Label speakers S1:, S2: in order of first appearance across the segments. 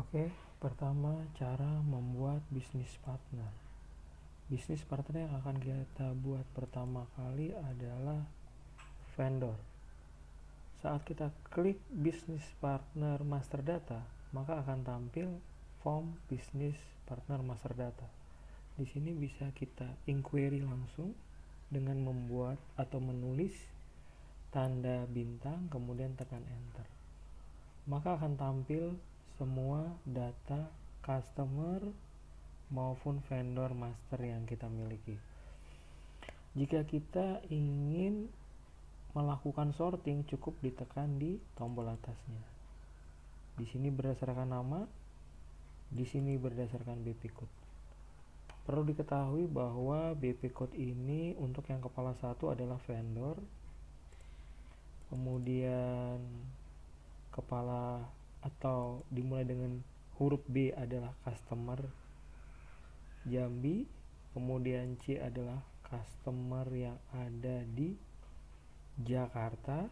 S1: Oke, pertama cara membuat bisnis partner. Bisnis partner yang akan kita buat pertama kali adalah vendor. Saat kita klik bisnis partner master data, maka akan tampil form bisnis partner master data. Di sini bisa kita inquiry langsung dengan membuat atau menulis tanda bintang kemudian tekan enter. Maka akan tampil semua data customer maupun vendor master yang kita miliki. Jika kita ingin melakukan sorting, cukup ditekan di tombol atasnya. Di sini berdasarkan nama, di sini berdasarkan BP code. Perlu diketahui bahwa BP code ini untuk yang kepala 1 adalah vendor, kemudian kepala atau dimulai dengan huruf B adalah customer Jambi, kemudian C adalah customer yang ada di Jakarta,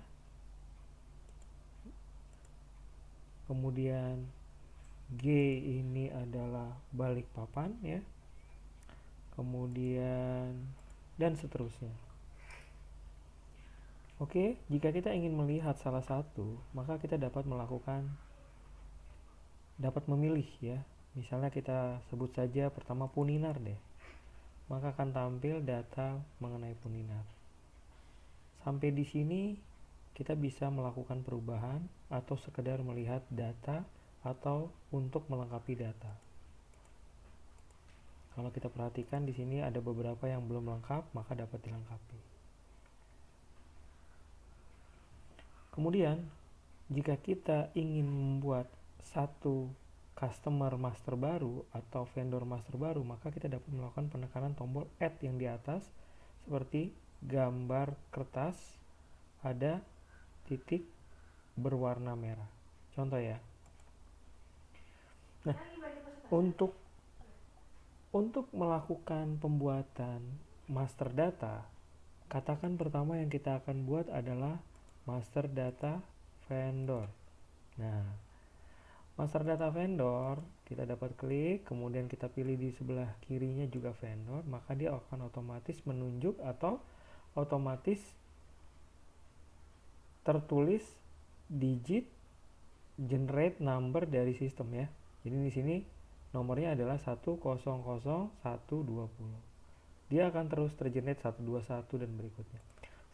S1: kemudian G ini adalah Balikpapan ya, kemudian dan seterusnya. Oke, jika kita ingin melihat salah satu, maka kita dapat memilih ya. Misalnya kita sebut saja pertama Puninar deh. Maka akan tampil data mengenai Puninar. Sampai di sini kita bisa melakukan perubahan atau sekedar melihat data atau untuk melengkapi data. Kalau kita perhatikan di sini ada beberapa yang belum lengkap, maka dapat dilengkapi. Kemudian, jika kita ingin membuat satu customer master baru atau vendor master baru, maka kita dapat melakukan penekanan tombol add yang di atas seperti gambar kertas ada titik berwarna merah. Contoh ya. Nah, untuk melakukan pembuatan master data, katakan pertama yang kita akan buat adalah master data vendor. Nah, master data vendor kita dapat klik, kemudian kita pilih di sebelah kirinya juga vendor, maka dia akan otomatis menunjuk atau otomatis tertulis digit generate number dari sistem ya. Jadi di sini nomornya adalah 100120. Dia akan terus tergenerate 121 dan berikutnya.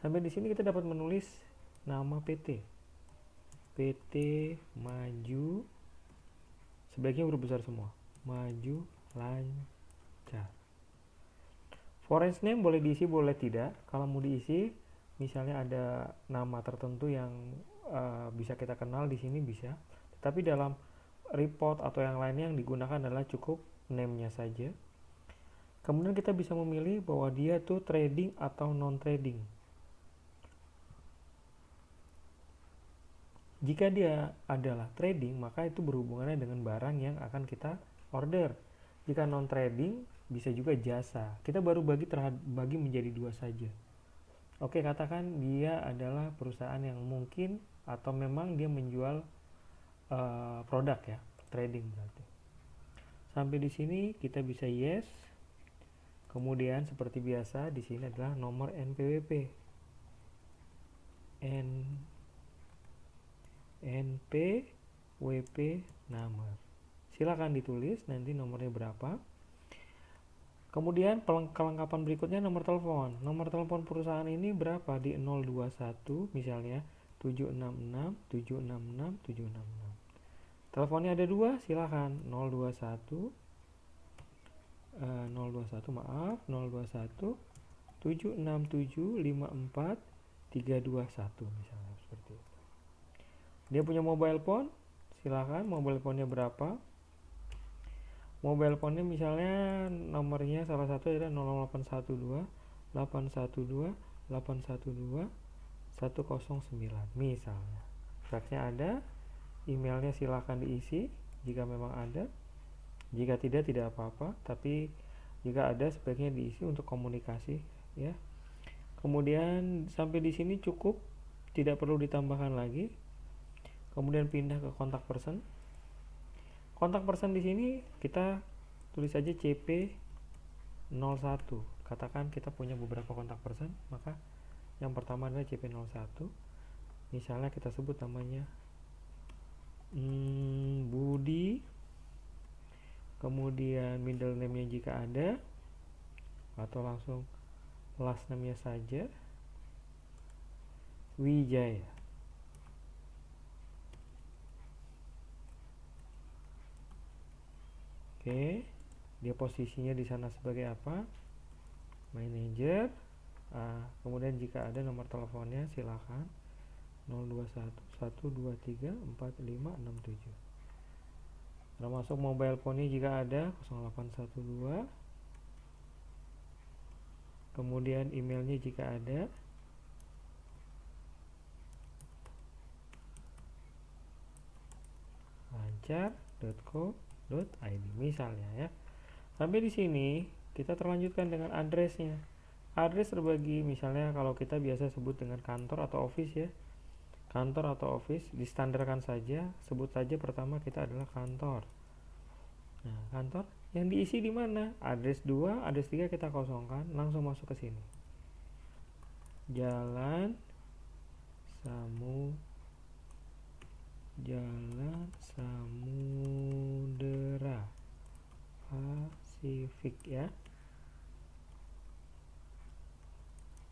S1: Sampai di sini kita dapat menulis nama PT. PT Maju, sebaiknya huruf besar semua. Maju Lancar. Forest name boleh diisi, boleh tidak. Kalau mau diisi, misalnya ada nama tertentu yang bisa kita kenal di sini bisa. Tapi dalam report atau yang lainnya yang digunakan adalah cukup name-nya saja. Kemudian kita bisa memilih bahwa dia tuh trading atau non trading. Jika dia adalah trading, maka itu berhubungannya dengan barang yang akan kita order. Jika non trading, bisa juga jasa. Kita baru bagi menjadi dua saja. Oke, katakan dia adalah perusahaan yang mungkin atau memang dia menjual produk ya, trading berarti. Sampai di sini kita bisa yes. Kemudian seperti biasa di sini adalah nomor NPWP. NPWP number. Silakan ditulis nanti nomornya berapa. Kemudian kelengkapan berikutnya nomor telepon. Nomor telepon perusahaan ini berapa di 021 misalnya 766 766 766. Teleponnya ada dua, silakan 021 021 767 54 321 misalnya seperti itu. Dia punya mobile phone, silakan mobile phone-nya berapa. Mobile phone-nya misalnya nomornya salah satu adalah 0812 812 812 109 misalnya. Faxnya ada, emailnya silakan diisi jika memang ada. Jika tidak apa-apa, tapi jika ada sebaiknya diisi untuk komunikasi ya. Kemudian sampai di sini cukup, tidak perlu ditambahkan lagi. Kemudian pindah ke kontak person. Kontak person di sini kita tulis saja CP 01. Katakan kita punya beberapa kontak person, maka yang pertama adalah CP 01. Misalnya kita sebut namanya Budi, kemudian middle name-nya jika ada, atau langsung last name-nya saja Wijaya. Oke, dia posisinya di sana sebagai apa? Manager. Kemudian jika ada nomor teleponnya silakan 0211234567. Termasuk mobile phone-nya jika ada 0812. Kemudian emailnya jika ada lancar.co.id misalnya ya. Sampai di sini kita terlanjutkan dengan addressnya. Address terbagi, misalnya kalau kita biasa sebut dengan kantor atau office ya. Kantor atau office distandarkan saja, sebut saja pertama kita adalah kantor. Nah, kantor yang diisi di mana? Address 2, address 3 kita kosongkan, langsung masuk ke sini. Jalan Samudera Pasifik ya.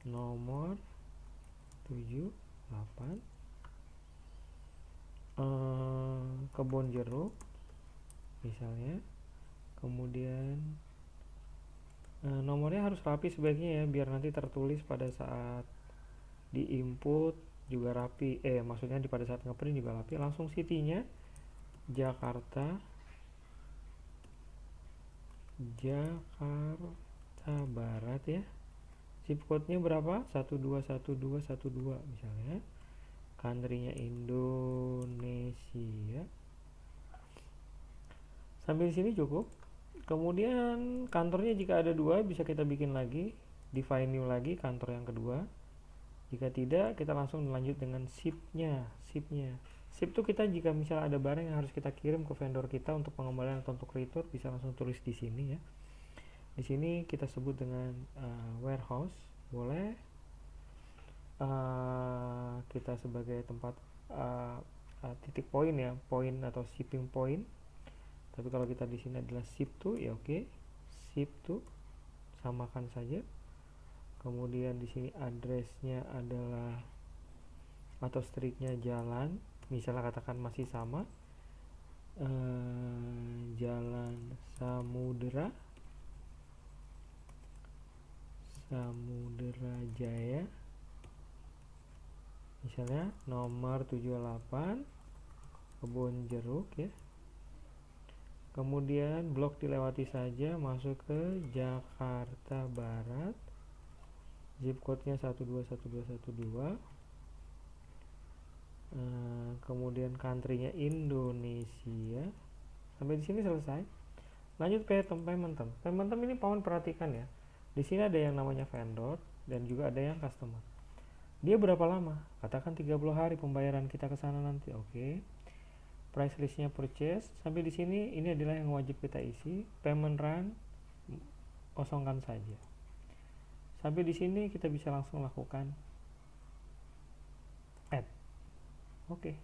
S1: Nomor 78 Kebon Jeruk misalnya. Kemudian nomornya harus rapi sebaiknya ya, biar nanti tertulis pada saat di input juga rapi, maksudnya pada saat ngeprint juga rapi. Langsung city-nya Jakarta Barat ya. Zip code-nya berapa? 121212 misalnya. Country-nya Indonesia. Sampai di sini cukup. Kemudian kantornya jika ada 2 bisa kita bikin lagi, define new lagi kantor yang kedua. Jika tidak, kita langsung lanjut dengan ship-nya. Ship itu kita jika misal ada barang yang harus kita kirim ke vendor kita untuk pengembalian atau untuk return, bisa langsung tulis di sini ya. Di sini kita sebut dengan warehouse, boleh. Kita sebagai tempat titik poin ya, poin atau shipping point. Tapi kalau kita di sini adalah ship to ya oke. Ship to samakan saja. Kemudian di sini addressnya adalah atau streetnya jalan, misalnya katakan masih sama, Jalan Samudera Jaya misalnya nomor 78 Kebon Jeruk ya. Kemudian blok dilewati saja, masuk ke Jakarta Barat, zip code-nya 121212. Kemudian country-nya Indonesia. Sampai di sini selesai. Lanjut ke payment term. Payment term ini Pawan perhatikan ya. Di sini ada yang namanya vendor dan juga ada yang customer. Dia berapa lama? Katakan 30 hari pembayaran kita ke sana nanti. Oke. Price list-nya purchase. Sampai di sini ini adalah yang wajib kita isi. Payment run kosongkan saja. Sampai di sini kita bisa langsung lakukan add. Oke.